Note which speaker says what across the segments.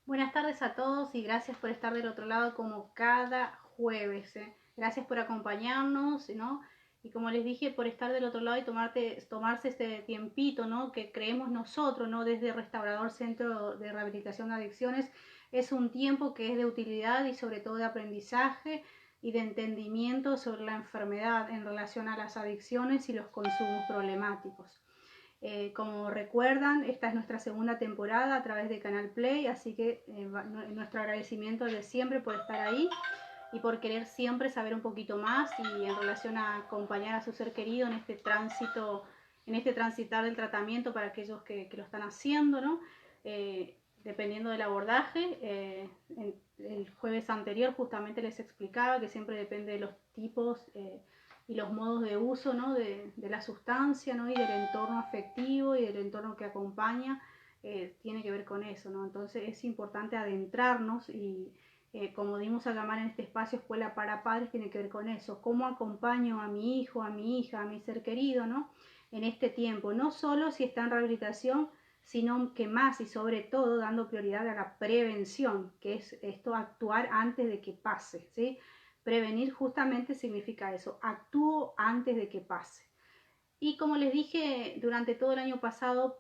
Speaker 1: Buenas tardes a todos y gracias por estar del otro lado como cada jueves. Gracias por acompañarnos, ¿no? Y como les dije, por estar del otro lado y tomarse este tiempito, ¿no? Que creemos nosotros, ¿no? Desde Restaurador Centro de Rehabilitación de Adicciones, es un tiempo que es de utilidad y sobre todo de aprendizaje y de entendimiento sobre la enfermedad en relación a las adicciones y los consumos problemáticos. Como recuerdan, esta es nuestra segunda temporada a través de Canal Play, así que nuestro agradecimiento de siempre por estar ahí y por querer siempre saber un poquito más y en relación a acompañar a su ser querido en este tránsito, en este transitar del tratamiento para aquellos que lo están haciendo, ¿no? Dependiendo del abordaje, el jueves anterior justamente les explicaba que siempre depende de los tipos y los modos de uso, ¿no? de la sustancia, ¿no? Y del entorno afectivo y del entorno que acompaña, tiene que ver con eso, ¿no? Entonces es importante adentrarnos y como dimos a llamar en este espacio Escuela para Padres, tiene que ver con eso, cómo acompaño a mi hijo, a mi hija, a mi ser querido, ¿no? En este tiempo, no solo si está en rehabilitación, sino que más y sobre todo dando prioridad a la prevención, que es esto, actuar antes de que pase, ¿sí? Prevenir justamente significa eso, actúo antes de que pase. Y como les dije durante todo el año pasado,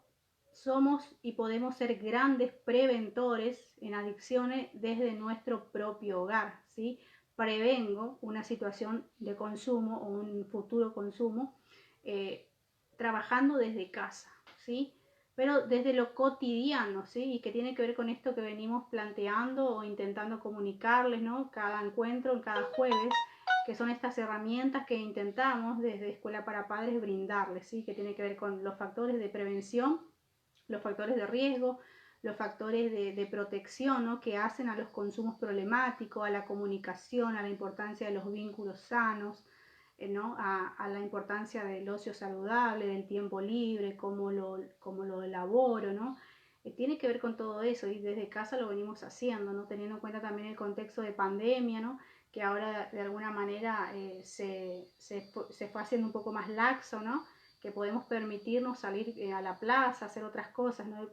Speaker 1: somos y podemos ser grandes preventores en adicciones desde nuestro propio hogar, ¿sí? Prevengo una situación de consumo o un futuro consumo trabajando desde casa, ¿sí? Pero desde lo cotidiano, ¿sí? Y que tiene que ver con esto que venimos planteando o intentando comunicarles, ¿no? Cada encuentro, cada jueves, que son estas herramientas que intentamos desde Escuela para Padres brindarles, ¿sí? Que tiene que ver con los factores de prevención, los factores de riesgo, los factores de protección, ¿no? Que hacen a los consumos problemáticos, a la comunicación, a la importancia de los vínculos sanos, ¿no? a la importancia del ocio saludable, del tiempo libre, cómo lo elaboro, ¿no? Tiene que ver con todo eso y desde casa lo venimos haciendo, ¿no? Teniendo en cuenta también el contexto de pandemia, ¿no? Que ahora de alguna manera se fue haciendo un poco más laxo, ¿no? Que podemos permitirnos salir a la plaza, hacer otras cosas, ¿no?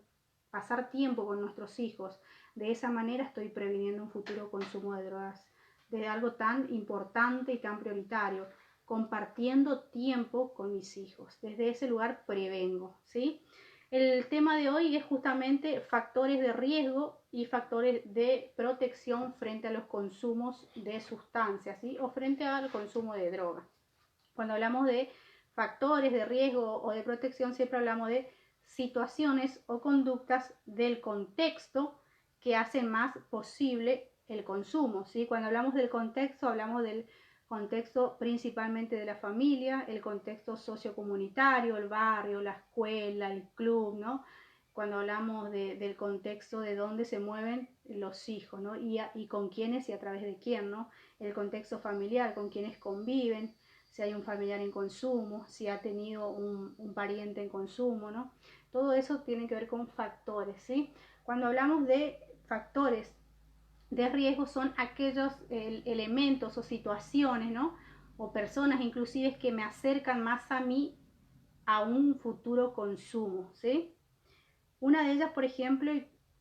Speaker 1: Pasar tiempo con nuestros hijos. De esa manera estoy previniendo un futuro consumo de drogas, de algo tan importante y tan prioritario, compartiendo tiempo con mis hijos. Desde ese lugar prevengo, ¿sí? El tema de hoy es justamente factores de riesgo y factores de protección frente a los consumos de sustancias, ¿sí? O frente al consumo de drogas. Cuando hablamos de factores de riesgo o de protección, siempre hablamos de situaciones o conductas del contexto que hacen más posible el consumo, ¿sí? Cuando hablamos del contexto, hablamos del contexto principalmente de la familia, el contexto sociocomunitario, el barrio, la escuela, el club, ¿no? Cuando hablamos del contexto de dónde se mueven los hijos, ¿no? Y con quiénes y a través de quién, ¿no? El contexto familiar, con quienes conviven, si hay un familiar en consumo, si ha tenido un pariente en consumo, ¿no? Todo eso tiene que ver con factores, ¿sí? Cuando hablamos de factores de riesgo son aquellos elementos o situaciones, ¿no? O personas inclusive que me acercan más a mí a un futuro consumo, ¿sí? Una de ellas, por ejemplo,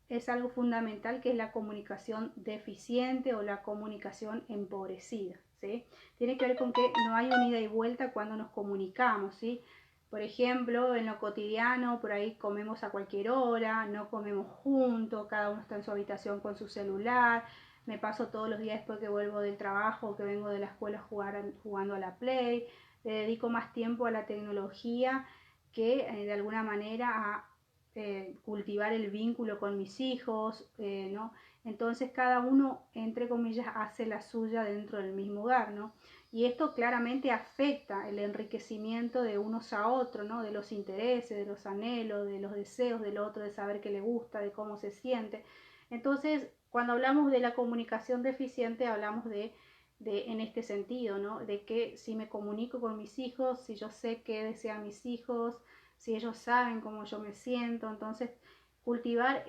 Speaker 1: es algo fundamental, que es la comunicación deficiente o la comunicación empobrecida, ¿sí? Tiene que ver con que no hay un ida y vuelta cuando nos comunicamos, ¿sí? Por ejemplo, en lo cotidiano, por ahí comemos a cualquier hora, no comemos juntos, cada uno está en su habitación con su celular. Me paso todos los días después que vuelvo del trabajo o que vengo de la escuela jugando a la Play. Le dedico más tiempo a la tecnología que de alguna manera a cultivar el vínculo con mis hijos, ¿no? Entonces cada uno, entre comillas, hace la suya dentro del mismo hogar, ¿no? Y esto claramente afecta el enriquecimiento de unos a otros, ¿no? De los intereses, de los anhelos, de los deseos del otro, de saber qué le gusta, de cómo se siente. Entonces, cuando hablamos de la comunicación deficiente, hablamos en este sentido, ¿no? De que si me comunico con mis hijos, si yo sé qué desean mis hijos, si ellos saben cómo yo me siento, entonces cultivar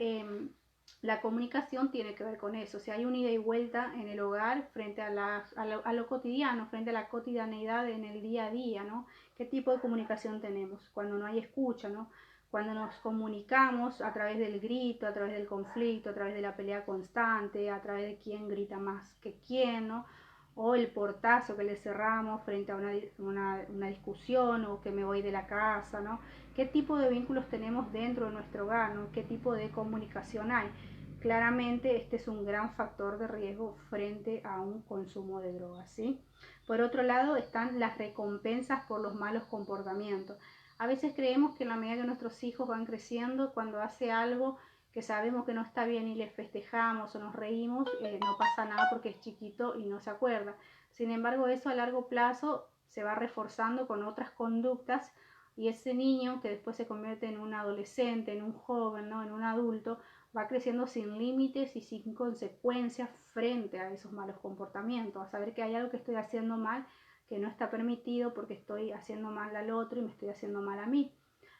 Speaker 1: la comunicación tiene que ver con eso, si hay un ida y vuelta en el hogar frente a lo cotidiano, frente a la cotidianeidad en el día a día, ¿no? ¿Qué tipo de comunicación tenemos? Cuando no hay escucha, ¿no? Cuando nos comunicamos a través del grito, a través del conflicto, a través de la pelea constante, a través de quién grita más que quién, ¿no? O el portazo que le cerramos frente a una discusión, o que me voy de la casa, ¿no? ¿Qué tipo de vínculos tenemos dentro de nuestro hogar, ¿no? ¿Qué tipo de comunicación hay? Claramente este es un gran factor de riesgo frente a un consumo de drogas, ¿sí? Por otro lado están las recompensas por los malos comportamientos. A veces creemos que en la medida que nuestros hijos van creciendo, cuando hace algo que sabemos que no está bien y les festejamos o nos reímos, no pasa nada porque es chiquito y no se acuerda. Sin embargo, eso a largo plazo se va reforzando con otras conductas, y ese niño que después se convierte en un adolescente, en un joven, ¿no? En un adulto, va creciendo sin límites y sin consecuencias frente a esos malos comportamientos, a saber que hay algo que estoy haciendo mal, que no está permitido porque estoy haciendo mal al otro y me estoy haciendo mal a mí.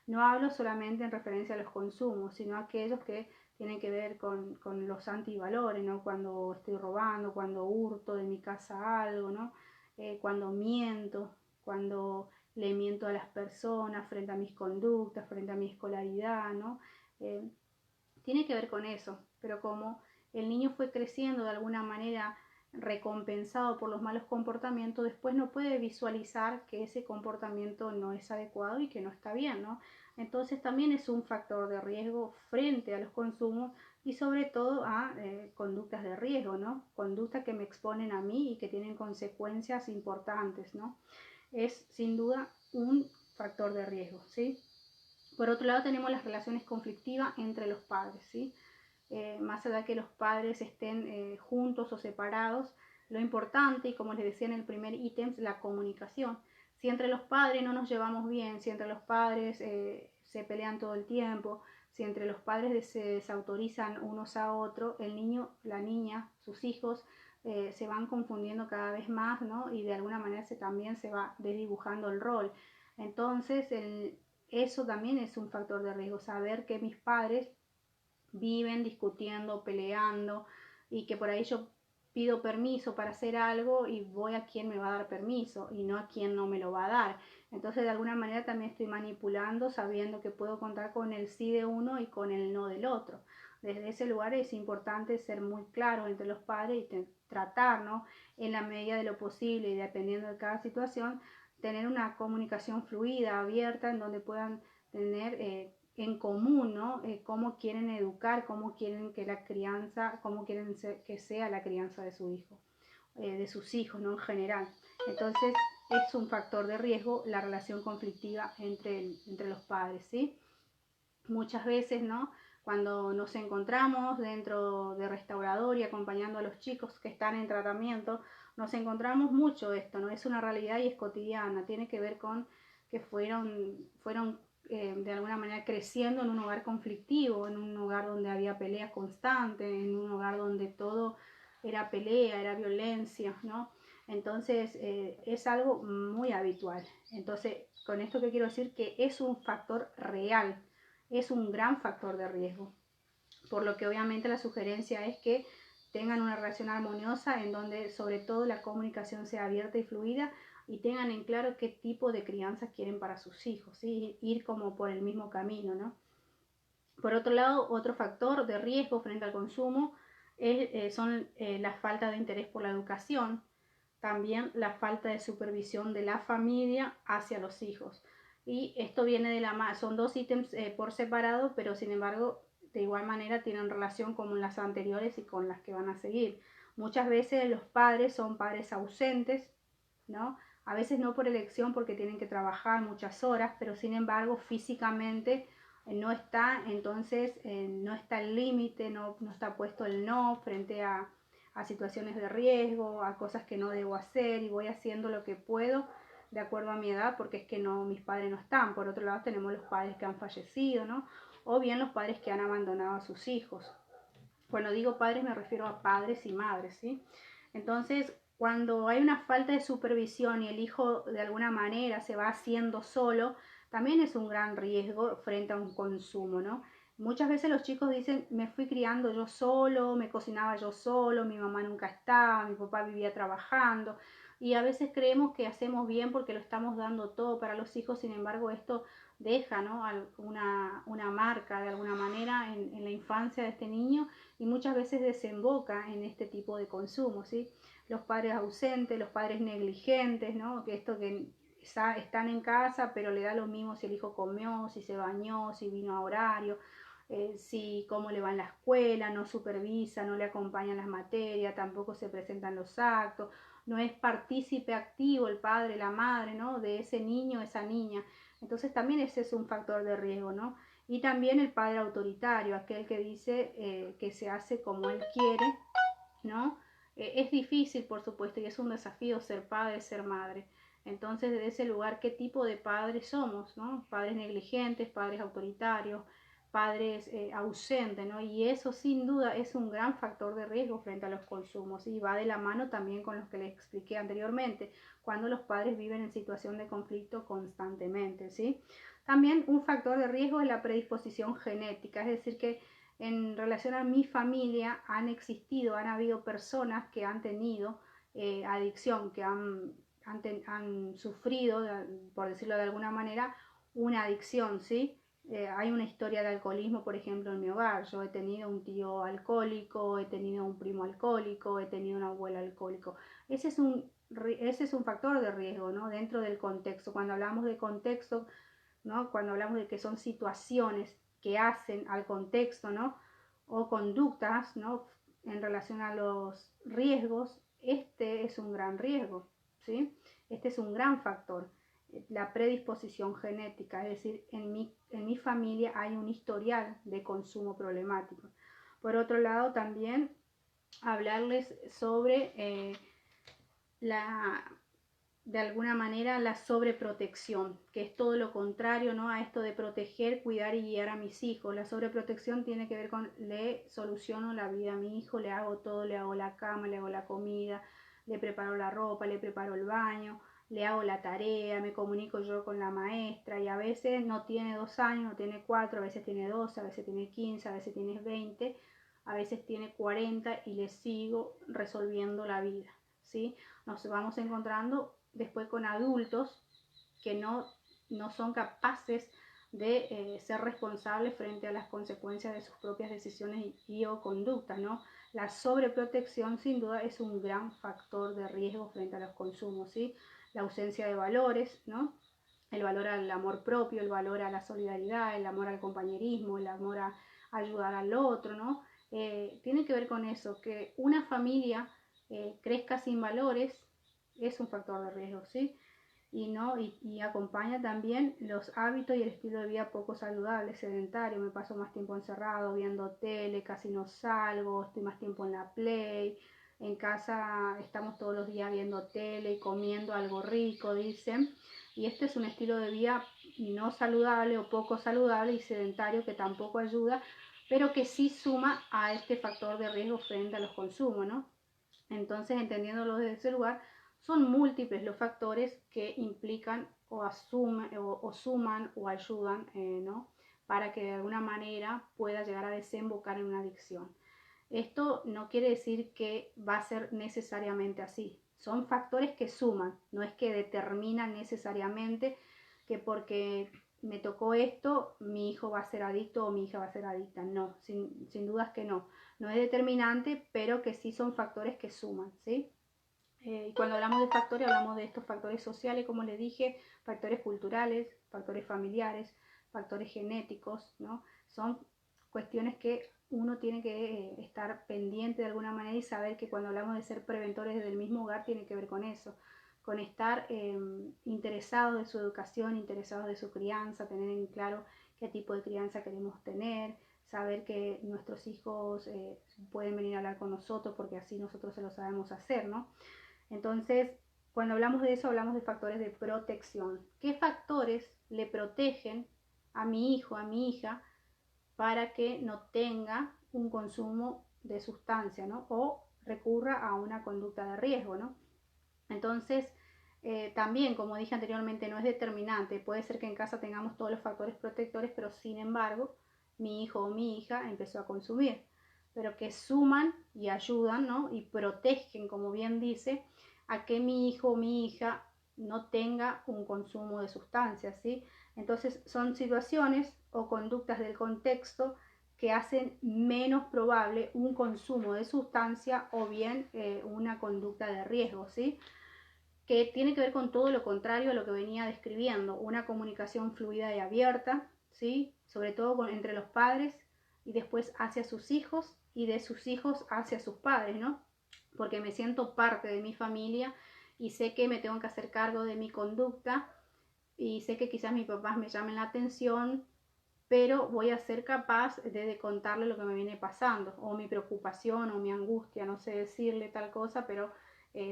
Speaker 1: No hablo solamente en referencia a los consumos, sino a aquellos que tienen que ver con los antivalores, ¿no? Cuando estoy robando, cuando hurto de mi casa algo, ¿no? Cuando miento, cuando le miento a las personas frente a mis conductas, frente a mi escolaridad, ¿no? Tiene que ver con eso, pero como el niño fue creciendo de alguna manera recompensado por los malos comportamientos, después no puede visualizar que ese comportamiento no es adecuado y que no está bien, ¿no? Entonces también es un factor de riesgo frente a los consumos y sobre todo a conductas de riesgo, ¿no? Conductas que me exponen a mí y que tienen consecuencias importantes, ¿no? Es sin duda un factor de riesgo, ¿sí? Por otro lado tenemos las relaciones conflictivas entre los padres, ¿sí? Más allá de que los padres estén juntos o separados, lo importante, y como les decía en el primer ítem, es la comunicación. Si entre los padres no nos llevamos bien, si entre los padres se pelean todo el tiempo, si entre los padres se desautorizan unos a otros, el niño, la niña, sus hijos se van confundiendo cada vez más, ¿no? Y de alguna manera también se va desdibujando el rol. Entonces, eso también es un factor de riesgo, saber que mis padres viven discutiendo, peleando, y que por ahí yo pido permiso para hacer algo y voy a quien me va a dar permiso y no a quien no me lo va a dar. Entonces de alguna manera también estoy manipulando, sabiendo que puedo contar con el sí de uno y con el no del otro. Desde ese lugar es importante ser muy claro entre los padres y tratar, ¿no? En la medida de lo posible y dependiendo de cada situación, tener una comunicación fluida, abierta, en donde puedan tener en común, ¿no? Cómo quieren educar, cómo quieren que la crianza, cómo quieren que sea la crianza de su hijo, de sus hijos, ¿no? En general. Entonces es un factor de riesgo la relación conflictiva entre los padres, ¿sí? Muchas veces, ¿no? Cuando nos encontramos dentro de restaurador y acompañando a los chicos que están en tratamiento, nos encontramos mucho esto, ¿no? Es una realidad y es cotidiana, tiene que ver con que fueron de alguna manera creciendo en un hogar conflictivo, en un hogar donde había peleas constantes, en un hogar donde todo era pelea, era violencia, ¿no? Entonces es algo muy habitual. Entonces, con esto que quiero decir que es un factor real, es un gran factor de riesgo, por lo que obviamente la sugerencia es que tengan una relación armoniosa en donde sobre todo la comunicación sea abierta y fluida y tengan en claro qué tipo de crianza quieren para sus hijos, ¿sí? Ir como por el mismo camino, ¿no? Por otro lado, otro factor de riesgo frente al consumo son la falta de interés por la educación, también la falta de supervisión de la familia hacia los hijos. Y esto viene de la mano, son dos ítems por separado, pero sin embargo de igual manera tienen relación con las anteriores y con las que van a seguir. Muchas veces los padres son padres ausentes, ¿no? A veces no por elección porque tienen que trabajar muchas horas, pero sin embargo físicamente no está, entonces no está el límite, no está puesto el no frente a situaciones de riesgo, a cosas que no debo hacer, y voy haciendo lo que puedo de acuerdo a mi edad porque es que no, mis padres no están. Por otro lado tenemos los padres que han fallecido, ¿no? O bien los padres que han abandonado a sus hijos. Cuando digo padres me refiero a padres y madres, ¿sí? Entonces, cuando hay una falta de supervisión y el hijo de alguna manera se va haciendo solo, también es un gran riesgo frente a un consumo, ¿no? Muchas veces los chicos dicen, me fui criando yo solo, me cocinaba yo solo, mi mamá nunca estaba, mi papá vivía trabajando, y a veces creemos que hacemos bien porque lo estamos dando todo para los hijos. Sin embargo, esto deja, ¿no?, una marca de alguna manera en la infancia de este niño, y muchas veces desemboca en este tipo de consumo, ¿sí? Los padres ausentes, los padres negligentes, ¿no?, que esto que están en casa pero le da lo mismo si el hijo comió, si se bañó, si vino a horario, si cómo le va en la escuela, no supervisa, no le acompañan las materias, tampoco se presentan los actos, no es partícipe activo el padre, la madre, ¿no?, de ese niño, esa niña. Entonces también ese es un factor de riesgo, ¿no? Y también el padre autoritario, aquel que dice que se hace como él quiere, ¿no? Es difícil, por supuesto, y es un desafío ser padre, ser madre. Entonces, desde ese lugar, ¿qué tipo de padres somos, ¿no? Padres negligentes, padres autoritarios, padres ausentes, ¿no? Y eso sin duda es un gran factor de riesgo frente a los consumos, y va de la mano también con los que les expliqué anteriormente, cuando los padres viven en situación de conflicto constantemente, ¿sí? También un factor de riesgo es la predisposición genética, es decir, que en relación a mi familia han habido personas que han tenido adicción, que han sufrido, por decirlo de alguna manera, una adicción, ¿sí? Hay una historia de alcoholismo, por ejemplo, en mi hogar. Yo he tenido un tío alcohólico, he tenido un primo alcohólico, he tenido un abuelo alcohólico. Ese es un factor de riesgo, ¿no?, dentro del contexto. Cuando hablamos de contexto, ¿no?, cuando hablamos de que son situaciones que hacen al contexto, ¿no?, o conductas, ¿no?, en relación a los riesgos, este es un gran riesgo, ¿sí? Este es un gran factor, la predisposición genética, es decir, en mi familia hay un historial de consumo problemático. Por otro lado, también hablarles sobre de alguna manera la sobreprotección, que es todo lo contrario, ¿no?, a esto de proteger, cuidar y guiar a mis hijos. La sobreprotección tiene que ver con le soluciono la vida a mi hijo, le hago todo, le hago la cama, le hago la comida, le preparo la ropa, le preparo el baño, le hago la tarea, me comunico yo con la maestra, y a veces no tiene 2 años, no tiene 4, a veces tiene 12, a veces tiene 15, a veces tiene 20, a veces tiene 40, y le sigo resolviendo la vida, ¿sí? Nos vamos encontrando después con adultos que no son capaces de ser responsables frente a las consecuencias de sus propias decisiones y o conductas, ¿no? La sobreprotección sin duda es un gran factor de riesgo frente a los consumos, ¿sí? La ausencia de valores, ¿no? El valor al amor propio, el valor a la solidaridad, el amor al compañerismo, el amor a ayudar al otro, ¿no? Tiene que ver con eso, que una familia crezca sin valores es un factor de riesgo, ¿sí? Y acompaña también los hábitos y el estilo de vida poco saludable, sedentario. Me paso más tiempo encerrado viendo tele, casi no salgo, estoy más tiempo en la Play, en casa estamos todos los días viendo tele y comiendo algo rico, dicen, y este es un estilo de vida no saludable o poco saludable y sedentario, que tampoco ayuda, pero que sí suma a este factor de riesgo frente a los consumos, ¿no? Entonces, entendiéndolo desde ese lugar, son múltiples los factores que implican o suman o ayudan, ¿no?, para que de alguna manera pueda llegar a desembocar en una adicción. Esto no quiere decir que va a ser necesariamente así. Son factores que suman, no es que determinan necesariamente que porque me tocó esto, mi hijo va a ser adicto o mi hija va a ser adicta. No, sin dudas que no. No es determinante, pero que sí son factores que suman, ¿sí? Y cuando hablamos de factores, hablamos de estos factores sociales, como les dije, factores culturales, factores familiares, factores genéticos, ¿no? Son cuestiones que uno tiene que estar pendiente de alguna manera, y saber que cuando hablamos de ser preventores desde el mismo hogar tiene que ver con eso, con estar interesados de su educación, interesados de su crianza, tener en claro qué tipo de crianza queremos tener, saber que nuestros hijos pueden venir a hablar con nosotros porque así nosotros se lo sabemos hacer, ¿no? Entonces, cuando hablamos de eso, hablamos de factores de protección. ¿Qué factores le protegen a mi hijo, a mi hija, para que no tenga un consumo de sustancia, ¿no?, o recurra a una conducta de riesgo, ¿no? Entonces, también, como dije anteriormente, no es determinante. Puede ser que en casa tengamos todos los factores protectores, pero sin embargo, mi hijo o mi hija empezó a consumir, pero que suman y ayudan, ¿no?, y protegen, como bien dice, a que mi hijo o mi hija no tenga un consumo de sustancias, ¿sí? Entonces son situaciones o conductas del contexto que hacen menos probable un consumo de sustancia o bien una conducta de riesgo, ¿sí? Que tiene que ver con todo lo contrario a lo que venía describiendo, una comunicación fluida y abierta, ¿sí? Sobre todo entre los padres y después hacia sus hijos y de sus hijos hacia sus padres, ¿no? Porque me siento parte de mi familia y sé que me tengo que hacer cargo de mi conducta y sé que quizás mis papás me llamen la atención, pero voy a ser capaz de contarle lo que me viene pasando, o mi preocupación, o mi angustia, no sé decirle tal cosa, pero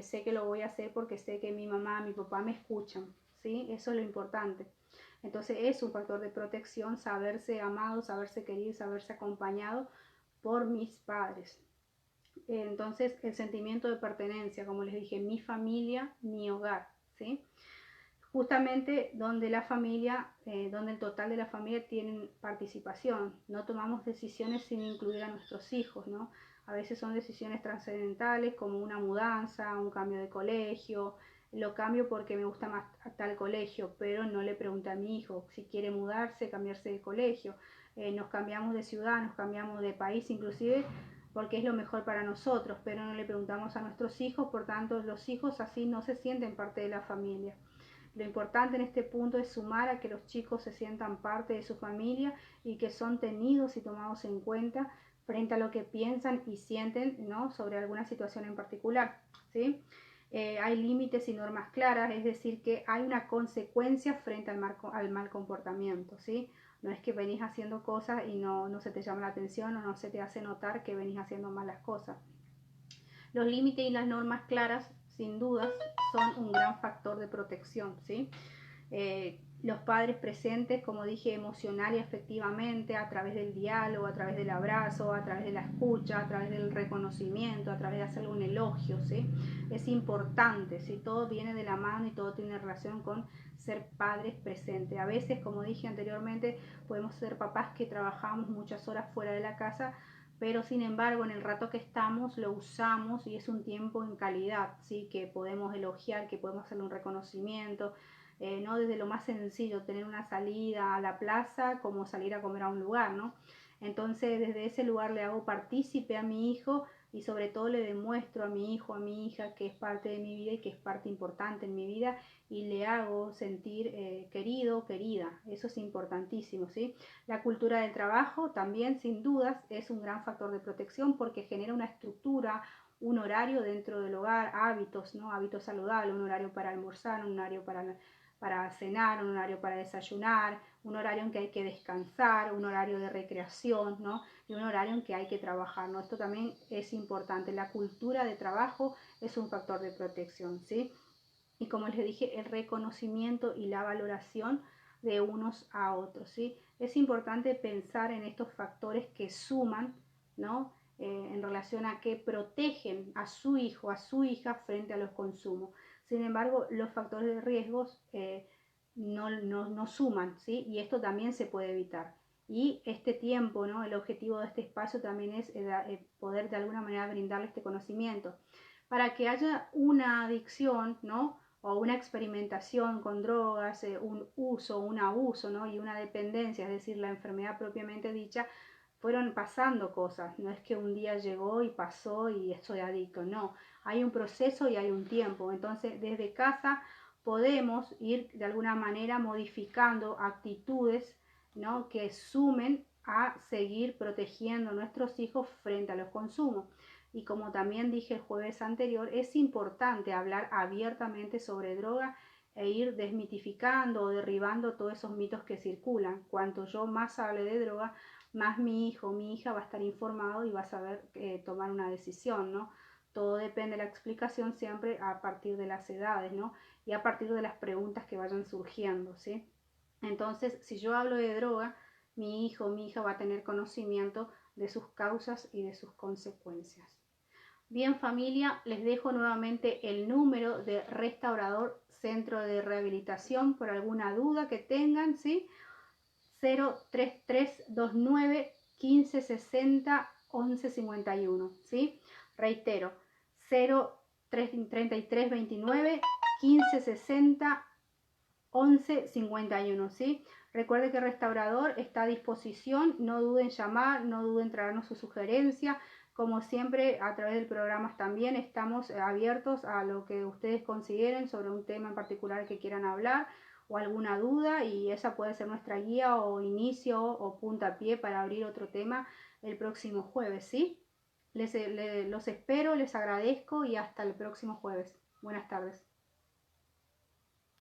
Speaker 1: sé que lo voy a hacer porque sé que mi mamá, mi papá me escuchan, ¿sí? Eso es lo importante. Entonces es un factor de protección saberse amado, saberse querido, saberse acompañado por mis padres. Entonces el sentimiento de pertenencia, como les dije, mi familia, mi hogar, ¿sí? Justamente donde la familia, donde el total de la familia tienen participación. No tomamos decisiones sin incluir a nuestros hijos, ¿no? A veces son decisiones trascendentales como una mudanza, un cambio de colegio. Lo cambio porque me gusta más tal colegio, pero no le pregunté a mi hijo si quiere mudarse, cambiarse de colegio. Nos cambiamos de ciudad, nos cambiamos de país inclusive porque es lo mejor para nosotros, pero no le preguntamos a nuestros hijos, por tanto los hijos así no se sienten parte de la familia. Lo importante en este punto es sumar a que los chicos se sientan parte de su familia y que son tenidos y tomados en cuenta frente a lo que piensan y sienten, ¿no? Sobre alguna situación en particular, ¿sí? Hay límites y normas claras, es decir, que hay una consecuencia frente al mal comportamiento, ¿sí? No es que venís haciendo cosas y no se te llama la atención o no se te hace notar que venís haciendo malas cosas. Los límites y las normas claras, sin dudas, son un gran factor de protección, ¿sí? Los padres presentes, como dije, emocional y afectivamente, a través del diálogo, a través del abrazo, a través de la escucha, a través del reconocimiento, a través de hacerle un elogio, ¿sí? Es importante, ¿sí? Todo viene de la mano y todo tiene relación con ser padres presentes. A veces, como dije anteriormente, podemos ser papás que trabajamos muchas horas fuera de la casa, pero sin embargo en el rato que estamos lo usamos y es un tiempo en calidad, ¿sí? Que podemos elogiar, que podemos hacerle un reconocimiento, ¿no? Desde lo más sencillo, tener una salida a la plaza como salir a comer a un lugar, ¿no? Entonces desde ese lugar le hago partícipe a mi hijo y sobre todo le demuestro a mi hijo, a mi hija que es parte de mi vida y que es parte importante en mi vida y le hago sentir querido, querida. Eso es importantísimo, ¿sí? La cultura del trabajo también sin dudas es un gran factor de protección porque genera una estructura, un horario dentro del hogar, hábitos, ¿no? Hábitos saludables, un horario para almorzar, un horario para cenar, un horario para desayunar, un horario en que hay que descansar, un horario de recreación, ¿no? Y un horario en que hay que trabajar, ¿no? Esto también es importante. La cultura de trabajo es un factor de protección, ¿sí? Y como les dije, el reconocimiento y la valoración de unos a otros, ¿sí? Es importante pensar en estos factores que suman, ¿no? En relación a que protegen a su hijo, a su hija frente a los consumos. Sin embargo, los factores de riesgos no suman, ¿sí? Y esto también se puede evitar. Y este tiempo, ¿no? El objetivo de este espacio también es poder de alguna manera brindarle este conocimiento. Para que haya una adicción, ¿no? O una experimentación con drogas, un uso, un abuso, ¿no? Y una dependencia, es decir, la enfermedad propiamente dicha, fueron pasando cosas, no es que un día llegó y pasó y estoy adicto, no, hay un proceso y hay un tiempo. Entonces desde casa podemos ir de alguna manera modificando actitudes, ¿no? Que sumen a seguir protegiendo a nuestros hijos frente a los consumos. Y como también dije el jueves anterior, es importante hablar abiertamente sobre droga e ir desmitificando o derribando todos esos mitos que circulan. Cuanto yo más hable de droga, más mi hijo, mi hija va a estar informado y va a saber tomar una decisión, ¿no? Todo depende de la explicación siempre a partir de las edades, ¿no? Y a partir de las preguntas que vayan surgiendo, ¿sí? Entonces, si yo hablo de droga, mi hijo o mi hija va a tener conocimiento de sus causas y de sus consecuencias. Bien, familia, les dejo nuevamente el número de Restaurador Centro de Rehabilitación por alguna duda que tengan, ¿sí? 03329 1560 1151, ¿sí? Reitero, 03329 1560 1151, ¿sí? Recuerde que el restaurador está a disposición, no duden en llamar, no duden en traernos su sugerencia. Como siempre, a través del programa también estamos abiertos a lo que ustedes consideren sobre un tema en particular que quieran hablar o alguna duda, y esa puede ser nuestra guía o inicio o puntapié para abrir otro tema el próximo jueves, ¿sí? Los espero, les agradezco y hasta el próximo jueves. Buenas tardes.